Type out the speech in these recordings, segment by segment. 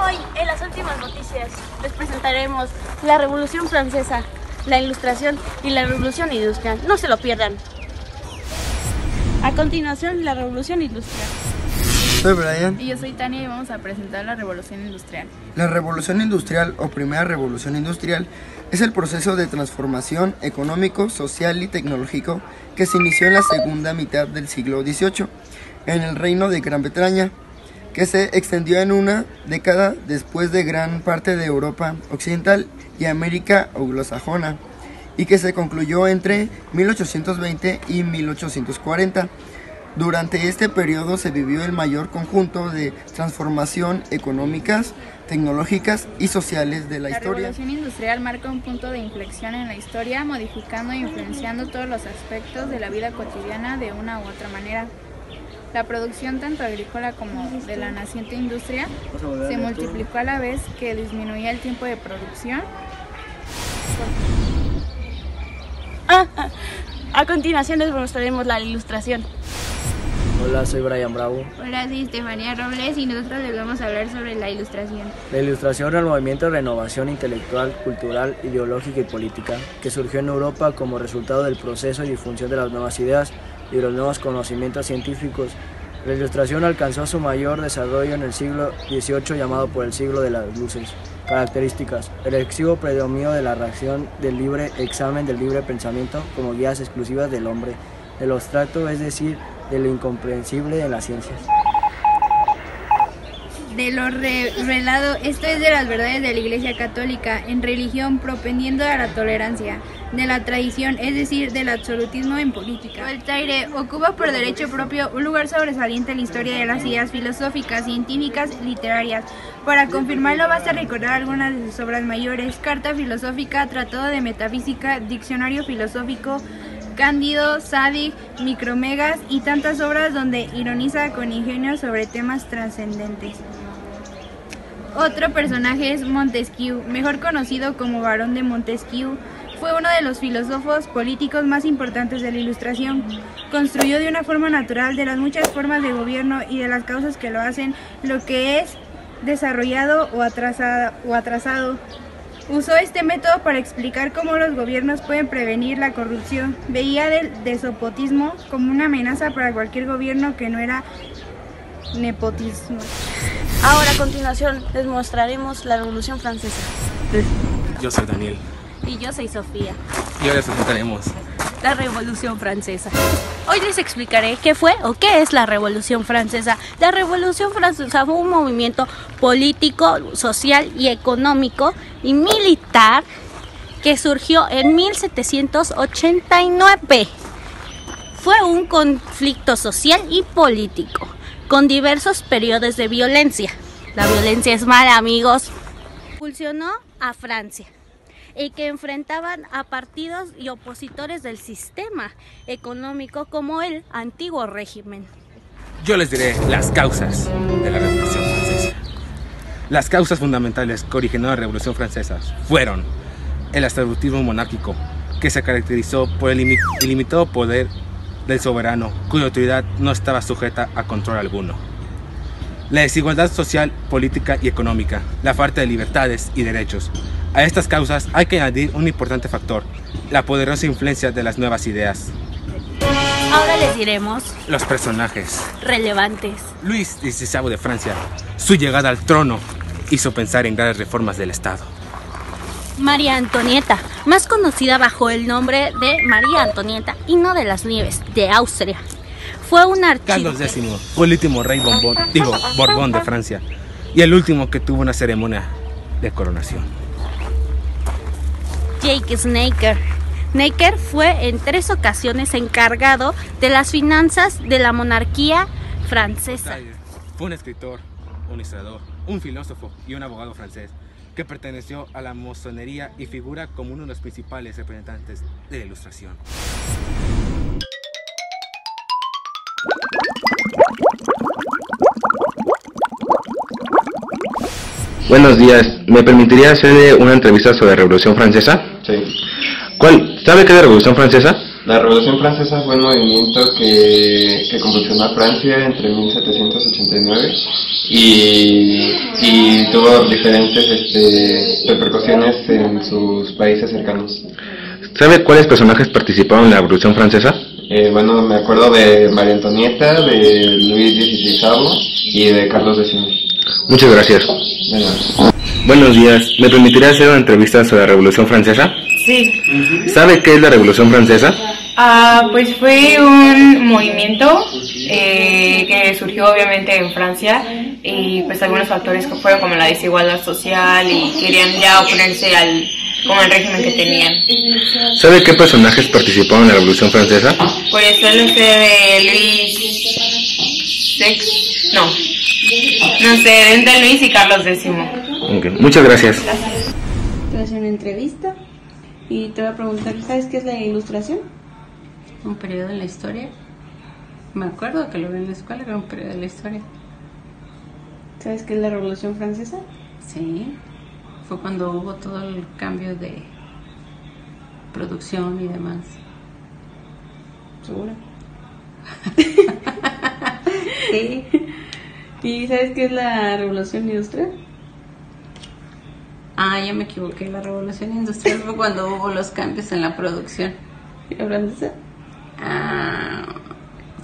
Hoy, en las últimas noticias, les presentaremos la Revolución Francesa, la Ilustración y la Revolución Industrial. No se lo pierdan. A continuación, la Revolución Industrial. Soy Brian. Y yo soy Tania y vamos a presentar la Revolución Industrial. La Revolución Industrial o Primera Revolución Industrial es el proceso de transformación económico, social y tecnológico que se inició en la segunda mitad del siglo XVIII en el Reino de Gran Bretaña, que se extendió en una década después de gran parte de Europa Occidental y América anglosajona, y que se concluyó entre 1820 y 1840. Durante este periodo se vivió el mayor conjunto de transformación económicas, tecnológicas y sociales de la historia. La Revolución Industrial marca un punto de inflexión en la historia, modificando e influenciando todos los aspectos de la vida cotidiana de una u otra manera. La producción tanto agrícola como de la naciente industria se multiplicó a la vez que disminuía el tiempo de producción. A continuación les mostraremos la Ilustración. Hola, soy Brian Bravo. Hola, soy Estefanía Robles y nosotros les vamos a hablar sobre la Ilustración. La Ilustración era el movimiento de renovación intelectual, cultural, ideológica y política que surgió en Europa como resultado del proceso y difusión de las nuevas ideas y de los nuevos conocimientos científicos. La Ilustración alcanzó su mayor desarrollo en el siglo XVIII, llamado por el siglo de las luces. Características: el excesivo predominio de la reacción del libre examen del libre pensamiento como guías exclusivas del hombre, de lo abstracto, es decir, de lo incomprensible en las ciencias. De lo revelado, esto es de las verdades de la Iglesia Católica, en religión propendiendo a la tolerancia, de la tradición, es decir, del absolutismo en política. Voltaire ocupa por derecho propio un lugar sobresaliente en la historia de las ideas filosóficas, científicas, literarias. Para confirmarlo basta recordar algunas de sus obras mayores: Carta Filosófica, Tratado de Metafísica, Diccionario Filosófico, Cándido, Zadig, Micromegas y tantas obras donde ironiza con ingenio sobre temas trascendentes. Otro personaje es Montesquieu, mejor conocido como Barón de Montesquieu. Fue uno de los filósofos políticos más importantes de la Ilustración. Construyó de una forma natural de las muchas formas de gobierno y de las causas que lo hacen lo que es desarrollado o atrasado. Usó este método para explicar cómo los gobiernos pueden prevenir la corrupción. Veía del despotismo como una amenaza para cualquier gobierno que no era nepotismo. Ahora a continuación les mostraremos la Revolución Francesa. Yo soy Daniel. Y yo soy Sofía. Y ahora les presentaremos la Revolución Francesa. Hoy les explicaré qué fue o qué es la Revolución Francesa. La Revolución Francesa fue un movimiento político, social y económico y militar que surgió en 1789. Fue un conflicto social y político con diversos periodos de violencia. La violencia es mala, amigos. Impulsionó a Francia, y que enfrentaban a partidos y opositores del sistema económico como el antiguo régimen. Yo les diré las causas de la Revolución Francesa. Las causas fundamentales que originó la Revolución Francesa fueron el absolutismo monárquico, que se caracterizó por el ilimitado poder del soberano, cuya autoridad no estaba sujeta a control alguno. La desigualdad social, política y económica, la falta de libertades y derechos. A estas causas hay que añadir un importante factor: la poderosa influencia de las nuevas ideas. Ahora les diremos los personajes relevantes. Luis XVI de Francia, su llegada al trono hizo pensar en grandes reformas del Estado. María Antonieta, más conocida bajo el nombre de María Antonieta y no de las Nieves, de Austria. Fue un Carlos X fue el último rey Borbón de Francia y el último que tuvo una ceremonia de coronación. Jacques Necker. Necker fue en 3 ocasiones encargado de las finanzas de la monarquía francesa. Fue un escritor, un historiador, un filósofo y un abogado francés que perteneció a la masonería y figura como uno de los principales representantes de la Ilustración. Buenos días, ¿me permitiría hacerle una entrevista sobre la Revolución Francesa? Sí. ¿Sabe qué es la Revolución Francesa? La Revolución Francesa fue un movimiento que convulsionó a Francia entre 1789 y y tuvo diferentes repercusiones en sus países cercanos. ¿Sabe cuáles personajes participaron en la Revolución Francesa? Bueno, me acuerdo de María Antonieta, de Luis XVI y de Carlos X. Muchas gracias. De nada. Buenos días. ¿Me permitiría hacer una entrevista sobre la Revolución Francesa? Sí. ¿Sabe qué es la Revolución Francesa? Pues fue un movimiento que surgió obviamente en Francia y pues algunos factores que fueron como la desigualdad social y querían ya oponerse al régimen que tenían. ¿Sabe qué personajes participaron en la Revolución Francesa? Pues suele ser de Luis VI, no sé, de Luis y Carlos X. Okay. Muchas gracias. Te voy a hacer una entrevista y te voy a preguntar, ¿sabes qué es la Ilustración? Un periodo en la historia. Me acuerdo que lo vi en la escuela, era un periodo en la historia. ¿Sabes qué es la Revolución Francesa? Sí. Fue cuando hubo todo el cambio de producción y demás. ¿Segura? Sí. ¿Y sabes qué es la Revolución Industrial? Ya me equivoqué. La Revolución Industrial fue cuando hubo los cambios en la producción. ¿Y la francesa?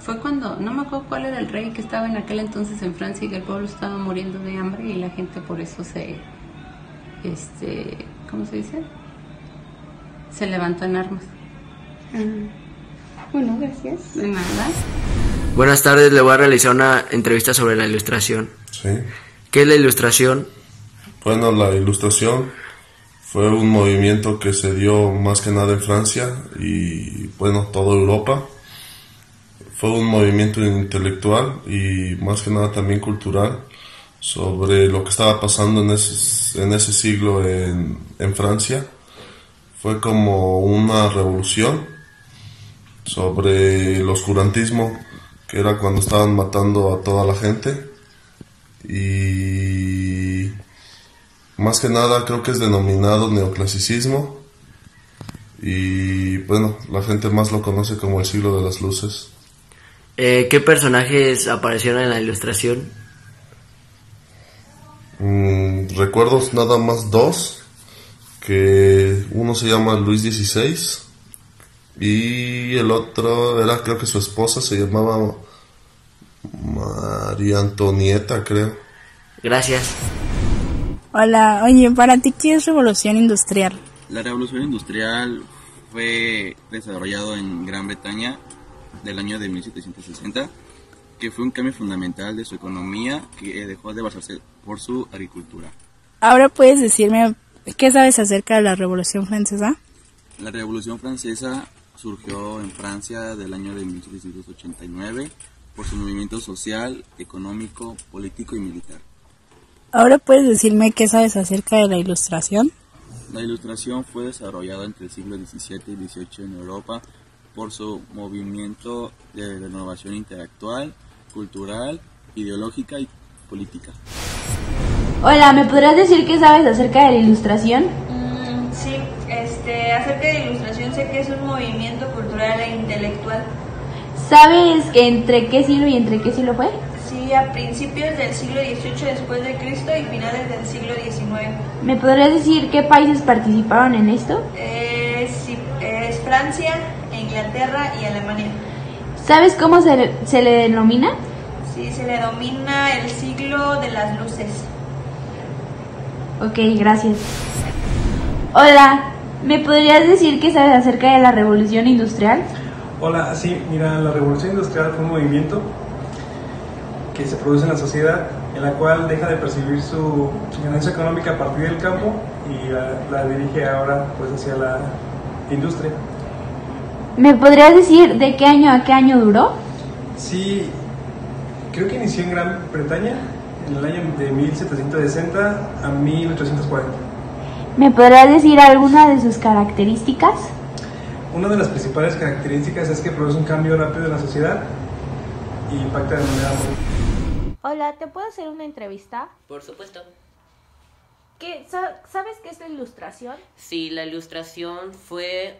Fue cuando, no me acuerdo cuál era el rey que estaba en aquel entonces en Francia y que el pueblo estaba muriendo de hambre y la gente por eso ¿cómo se dice? Se levantó en armas. Bueno, gracias. De nada. Buenas tardes, le voy a realizar una entrevista sobre la Ilustración. Sí. ¿Qué es la Ilustración? Bueno, la Ilustración fue un movimiento que se dio más que nada en Francia y, bueno, toda Europa. Fue un movimiento intelectual y más que nada también cultural sobre lo que estaba pasando en ese siglo en Francia. Fue como una revolución sobre el oscurantismo, que era cuando estaban matando a toda la gente, y más que nada creo que es denominado neoclasicismo y bueno, la gente más lo conoce como el siglo de las luces. ¿Qué personajes aparecieron en la Ilustración? Recuerdo nada más dos, que uno se llama Luis XVI y el otro era, creo que su esposa se llamaba María Antonieta, creo. Gracias. Hola, oye, ¿para ti qué es revolución industrial? La revolución industrial fue desarrollado en Gran Bretaña del año de 1760, que fue un cambio fundamental de su economía que dejó de basarse por su agricultura. Ahora puedes decirme, ¿qué sabes acerca de la Revolución Francesa? La Revolución Francesa surgió en Francia del año de 1789 por su movimiento social, económico, político y militar. Ahora puedes decirme qué sabes acerca de la Ilustración. La Ilustración fue desarrollada entre el siglo XVII y XVIII en Europa por su movimiento de renovación intelectual, cultural, ideológica y política. Hola, ¿me podrías decir qué sabes acerca de la Ilustración? Sí, acerca de la Ilustración sé que es un movimiento cultural e intelectual. ¿Sabes que entre qué siglo y entre qué siglo fue? Sí, a principios del siglo XVIII después de Cristo y finales del siglo XIX. ¿Me podrías decir qué países participaron en esto? Sí, es Francia, Inglaterra y Alemania. ¿Sabes cómo se le denomina? Sí, se le denomina el siglo de las luces. Ok, gracias. Hola, ¿me podrías decir qué sabes acerca de la Revolución Industrial? Hola, sí, mira, la Revolución Industrial fue un movimiento que se produce en la sociedad en la cual deja de percibir su ganancia económica a partir del campo y la dirige ahora pues hacia la industria. ¿Me podrías decir de qué año a qué año duró? Sí, creo que inició en Gran Bretaña en el año de 1760 a 1840. ¿Me podrías decir alguna de sus características? Una de las principales características es que produce un cambio rápido en la sociedad y impacta de manera muy... Hola, ¿te puedo hacer una entrevista? Por supuesto. ¿Sabes qué es la Ilustración? Sí, la Ilustración fue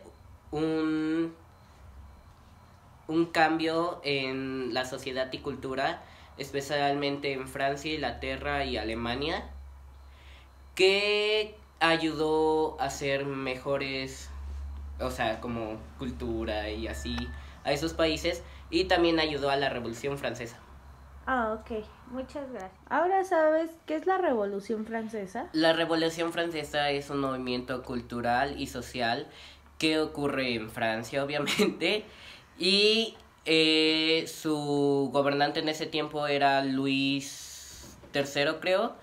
un cambio en la sociedad y cultura especialmente en Francia, Inglaterra y Alemania, que ayudó a hacer mejores, o sea, como cultura y así a esos países, y también ayudó a la Revolución Francesa. Ah, ok. Muchas gracias. Ahora sabes qué es la Revolución Francesa. La Revolución Francesa es un movimiento cultural y social que ocurre en Francia, obviamente, y su gobernante en ese tiempo era Luis III, creo,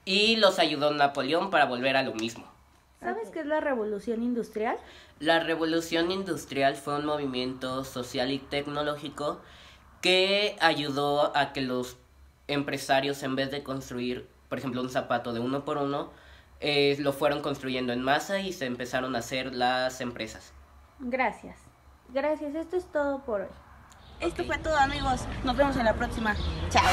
y los ayudó Napoleón para volver a lo mismo. ¿Sabes qué es la Revolución Industrial? La Revolución Industrial fue un movimiento social y tecnológico que ayudó a que los empresarios, en vez de construir, por ejemplo, un zapato de uno por uno, lo fueron construyendo en masa y se empezaron a hacer las empresas. Gracias. Gracias, esto es todo por hoy. Esto fue todo, amigos. Nos vemos en la próxima. Chao.